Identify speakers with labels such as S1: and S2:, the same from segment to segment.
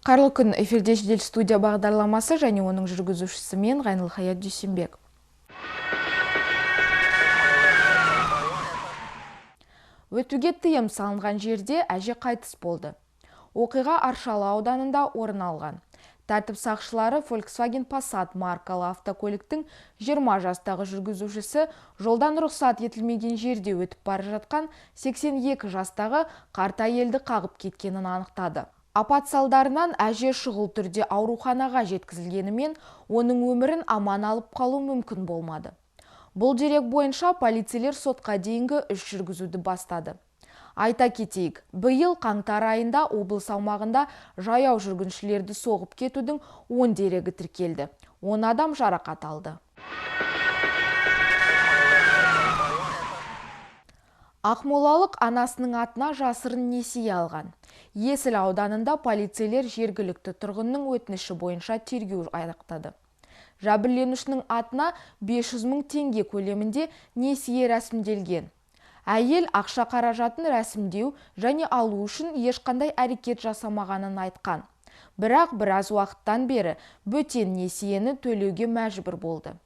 S1: Қарлы күн эфирде жедел студия бағдарламасы және оның жүргізушісі мен Ғайныл Хаят Дүйсенбек. Өтуге тыйым салынған жерде әже қайтыс болды. Оқиға Аршалы ауданында орын алған. Тәртіп сақшылары Volkswagen Passat маркалы автокөліктің 20 жастағы жүргізушісі жолдан рұқсат етілмеген жерде өтіп бара жатқан 82 жастағы қарт әйелді қағып кеткенін анықтады. Апат салдарынан әже шұғыл түрде ауруханаға жеткізілгенімен, оның өмірін аман алып қалу мүмкін болмады. Бұл дерек бойынша полицейлер сотқа дейінгі іс жүргізуді бастады. Айта кетейік, биыл қаңтар айында облыс аумағында жаяу жүргіншілерді соғып кетудің 10 дерегі тіркелді. 10 адам жарақат алды. Ақмолалық анасының атына жасырын несие алған. Есіл ауданында полицейлер жергілікті тұрғынның өтініші бойынша тергеу аяқтады. Жәбірленушінің атына 500 мың теңге көлемінде несие рәсімделген. Әйел ақша қаражатын рәсімдеу және алу үшін ешқандай әрекет жасамағанын айтқан. Бірақ біраз уақыттан бері бөтен несиені төлеуге мәжбүр болды.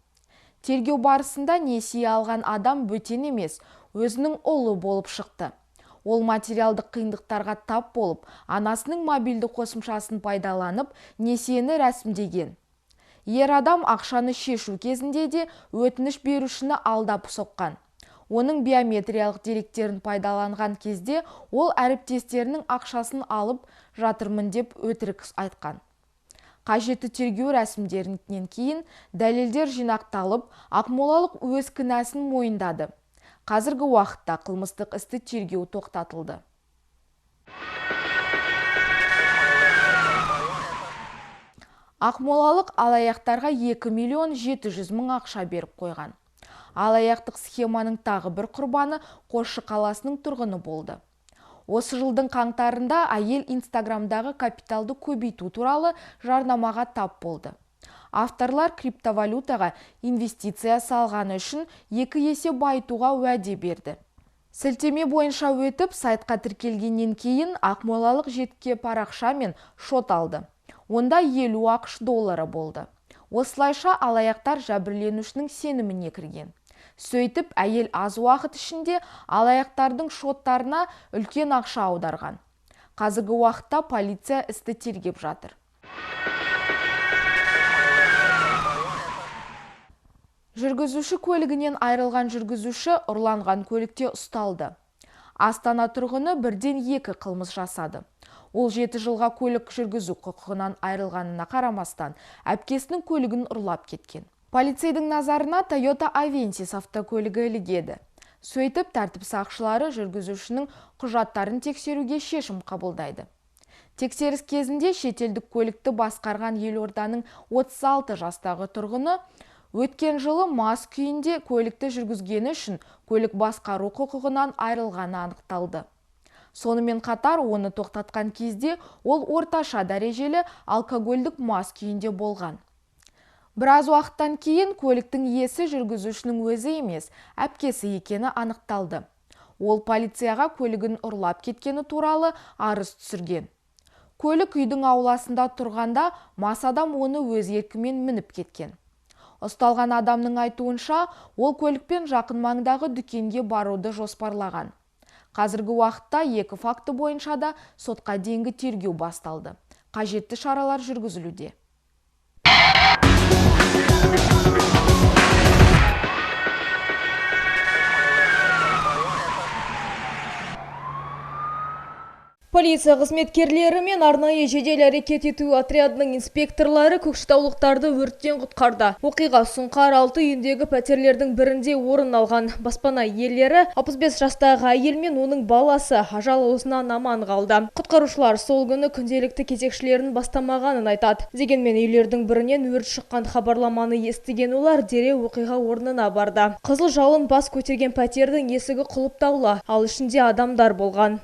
S1: Тергеу барысында несие алған адам бөтен емес, өзінің ұлы болып шықты. Ол материалдық қиындықтарға тап болып, анасының мобильді қосымшасын пайдаланып, несиені рәсімдеген. Ер адам ақшаны шешу кезінде де өтініш берушіні алдап соққан. Оның биометриялық деректерін пайдаланған кезде ол әріптестерінің ақшасын алып жатырмын деп өтірік айтқан. Қажетті тергеу рәсімдерінен кейін дәлелдер жинақталып, ақмолалық өз кінәсін мойындады. Қазіргі уақытта қылмыстық істі тергеу тоқтатылды. Ақмолалық алаяқтарға 2 миллион 700 мың ақша беріп қойған. Алаяқтық схеманың тағы бір құрбаны Қосшы қаласының тұрғыны болды. Осы жылдың қаңтарында әйел Инстаграмдағы капиталды көбейту туралы жарнамаға тап болды. Авторлар криптовалютаға инвестиция салғаны үшін 2 есе байытуға уәде берді. Сілтеме бойынша өтіп, сайтқа тіркелгеннен кейін ақмолалық жетке парақша мен шот алды. Онда 50 ақш доллары болды. Осылайша алаяқтар жәбірленушінің сеніміне кірген. Сөйтіп, әйел аз уақыт ішінде алаяқтардың шоттарына үлкен ақша аударған. Қазіргі уақытта полиция істі тергеп жатыр. Жүргізуші көлігінен айрылған жүргізуші ұрланған көлікте ұсталды. Астана тұрғыны бірден 2 қылмыс жасады. Ол 7 жылға көлік жүргізу құқығынан айрылғанына қарамастан, әпкесінің көлігін ұрлап кеткен. Полицейдің назарына Toyota Avensis автокөлігі ілігеді. Сөйтіп, тәртіп сақшылары жүргізушінің құжаттарын тексеруге шешім қабылдайды. Тексеріс кезінде шетелдік көлікті басқарған Елорданың 36 жастағы тұрғыны өткен жылы мас күйінде көлікті жүргізгені үшін көлік басқару құқығынан айрылғаны анықталды. Сонымен қатар оны тоқтатқан кезде ол орташа дәрежелі алкогольдік мас күйінде болған. Біраз уақыттан кейін көліктің иесі жүргізушінің өзі емес, әпкесі екені анықталды. Ол полицияға көлігін ұрлап кеткені туралы арыз түсірген. Көлік үйдің ауласында тұрғанда мас адам оны өз еркімен мініп кеткен. Ұсталған адамның айтуынша, ол көлікпен жақын маңдағы дүкенге баруды жоспарлаған. Қазіргі уақытта 2 факті бойынша да сотқа дейінгі тергеу басталды. Қажетті шаралар жүргізілуде.
S2: Полиция қызметкерлері мен арнайы жедел әрекет ету отрядының инспекторлары көкшетаулықтарды өрттен құтқарды. Оқиға Сұңқар 6 үйіндегі пәтерлердің бірінде орын алған. Баспана иелері 65 жастағы әйел мен оның баласы ажал аузынан аман қалды. Құтқарушылар сол күні күнделікті кезекшілерін бастамағанын айтады. Дегенмен үйлердің бірінен өрт шыққан хабарламаны естіген олар дереу оқиға орнына барды. Қызыл жалын бас көтерген пәтердің есігі құлыптаулы, ал ішінде адамдар болған.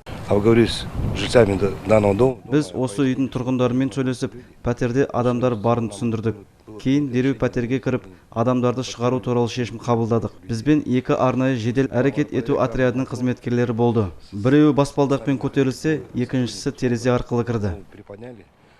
S3: Біз осы үйдің тұрғындарымен сөйлесіп, пәтерде адамдар барын түсіндірдік. Кейін дереу пәтерге кіріп, адамдарды шығару туралы шешім қабылдадық. Бізбен 2 арнайы жедел әрекет ету отрядының қызметкерлері болды. Біреуі баспалдақпен көтерілсе, екіншісі терезе арқылы кірді.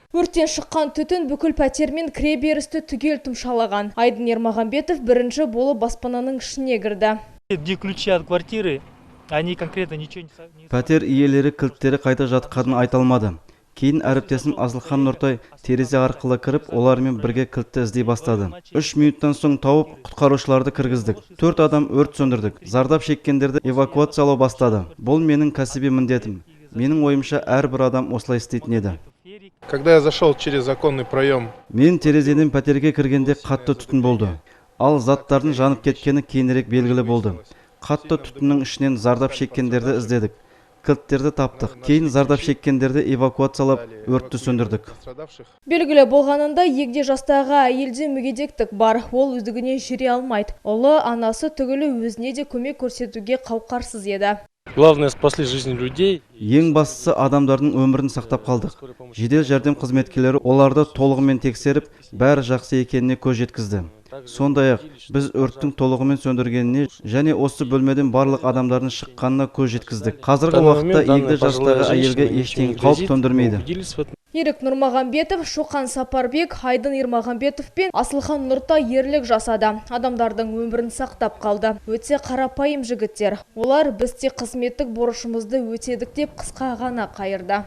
S2: Өрттен шыққан түтін бүкіл пәтер мен кіреберісті түгел тұмшалаған. Айдын Ермағанбетов бірінші болып баспананың ішіне кірді.
S4: Где ключи от квартиры, они конкретно ничего не...
S3: Пәтер иелері кілттері қайда жатқанын айта алмады. Кейін әріптесім Асылхан Нұртай терезе арқылы кіріп, олармен бірге кілтті іздей бастады. 3 минуттан соң тауып, құтқарушыларды кіргіздік. 4 адам өрт сөндірдік. Зардап шеккендерді эвакуациялау бастады. Бұл менің кәсіби міндетім. Менің ойымша әрбір адам осылай істейтін еді.
S5: Когда я зашел через законный проем,
S3: Мен терезеден пәтерге кіргенде қатты түтін болды. Ал заттардың жанып кеткені кейінірек белгілі болды. Қатты түтіннің ішінен зардап шеккендерді іздедік. Кілттерді таптық. Кейін зардап шеккендерді эвакуациялап, өртті сөндірдік.
S2: Белгілі болғанында егде жастағы әйелде мүгедектік бар. Ол өздігіне жүре алмайды. Ұлы анасы түгілі өзіне де көмек көрсетуге қауқарсыз еді.
S5: главное, спасли жизни людей.
S3: Ең бастысы адамдардың өмірін сақтап қалдық. Жедел жәрдем қызметкерлері оларды толығымен тексеріп, бәрі жақсы екеніне көз жеткізді. Сондай-ақ біз өрттің толығымен сөндіргеніне және осы бөлмеден барлық адамдардың шыққанына көз жеткіздік. Қазіргі уақытта егде жастағы әйелге ештеңе қауіп төндірмейді.
S2: Ерік Нұрмағанбетов, Шоқан Сапарбек, Айдын Ермағанбетов пен Асылхан Нұртай ерлік жасады. Адамдардың өмірін сақтап қалды. Өте қарапайым жігіттер. Олар біз тек қызметтік борышымызды өтедік деп қысқа ғана қайырды.